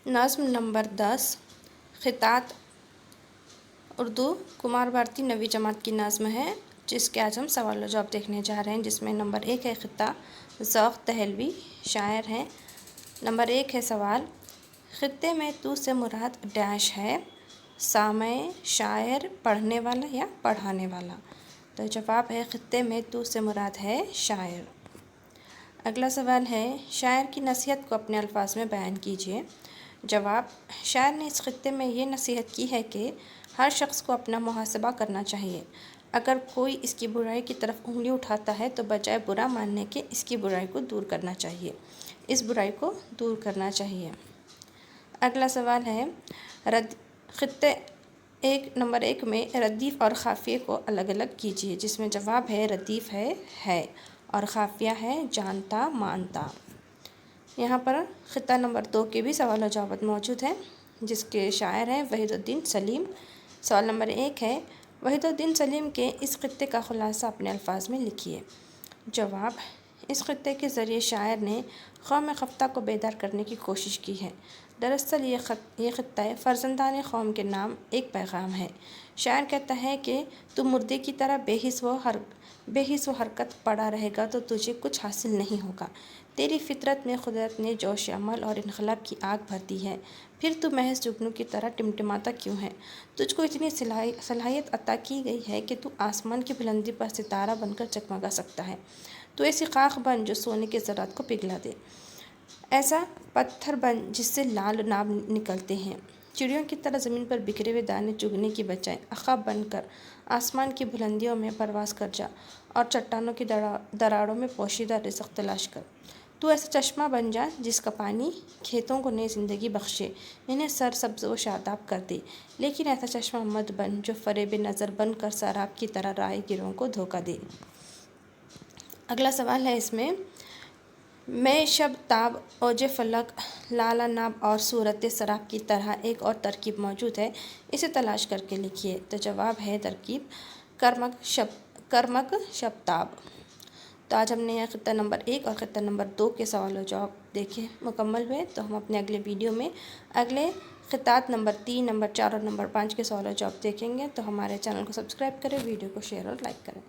نظم نمبر 10 خطاط اردو کمار بھارتی نویں جماعت کی نظم ہے، جس کے آج ہم سوال و جواب دیکھنے جا رہے ہیں، جس میں نمبر 1 ہے خطہ ذوق دہلوی شاعر ہیں۔ نمبر 1 ہے سوال، خطے میں تو سے مراد ڈیش ہے، سامع شاعر پڑھنے والا یا پڑھانے والا؟ تو جواب ہے خطے میں تو سے مراد ہے شاعر۔ اگلا سوال ہے شاعر کی نصیحت کو اپنے الفاظ میں بیان کیجیے۔ جواب، شاعر نے اس خطے میں یہ نصیحت کی ہے کہ ہر شخص کو اپنا محاسبہ کرنا چاہیے۔ اگر کوئی اس کی برائی کی طرف انگلی اٹھاتا ہے تو بجائے برا ماننے کے اس کی برائی کو دور کرنا چاہیے، اس برائی کو دور کرنا چاہیے۔ اگلا سوال ہے خطے نمبر 1 میں ردیف اور خافیے کو الگ الگ کیجیے، جس میں جواب ہے ردیف ہے اور خافیہ ہے جانتا مانتا۔ یہاں پر خطہ نمبر 2 کے بھی سوال و جواب موجود ہیں، جس کے شاعر ہیں وحید الدین سلیم۔ سوال نمبر 1 ہے وحید الدین سلیم کے اس خطے کا خلاصہ اپنے الفاظ میں لکھیے۔ جواب، اس خطے کے ذریعے شاعر نے قوم خفتہ کو بیدار کرنے کی کوشش کی ہے۔ دراصل یہ خطہ فرزندان قوم کے نام ایک پیغام ہے۔ شاعر کہتا ہے کہ تو مردے کی طرح بے حس و حرکت پڑا رہے گا تو تجھے کچھ حاصل نہیں ہوگا۔ تیری فطرت میں قدرت نے جوش عمل اور انقلاب کی آگ بھر دی ہے، پھر تو محض جگنو کی طرح ٹمٹماتا کیوں ہے؟ تجھ کو اتنی صلاحیت عطا کی گئی ہے کہ تو آسمان کی بلندی پر ستارہ بن کر جگمگا سکتا ہے۔ تو ایسی خاک بن جو سونے کے ذرات کو پگھلا دے، ایسا پتھر بن جس سے لال ناب نکلتے ہیں، چڑیوں کی طرح زمین پر بکھرے ہوئے دانے چگنے کی بجائے عقاب بن کر آسمان کی بلندیوں میں پرواز کر جا اور چٹانوں کی دراڑوں میں پوشیدہ رزق تلاش کر۔ تو ایسا چشمہ بن جا جس کا پانی کھیتوں کو نئی زندگی بخشے، انہیں سرسبز و شاداب کر دے، لیکن ایسا چشمہ مت بن جو فریب نظر بن کر سراب کی طرح رائے گیروں کو دھوکہ دے۔ اگلا سوال ہے اس میں شب تاب اوج فلک لالہ ناب اور صورت سراب کی طرح ایک اور ترکیب موجود ہے، اسے تلاش کر کے لکھیے۔ تو جواب ہے ترکیب کرمک شب تاب۔ تو آج ہم نے یہ خطہ نمبر 1 اور خطہ نمبر 2 کے سوال و جواب دیکھے مکمل ہوئے، تو ہم اپنے اگلے ویڈیو میں اگلے خطات نمبر 3 نمبر 4 اور نمبر 5 کے سوال و جواب دیکھیں گے۔ تو ہمارے چینل کو سبسکرائب کریں، ویڈیو کو شیئر اور لائک کریں۔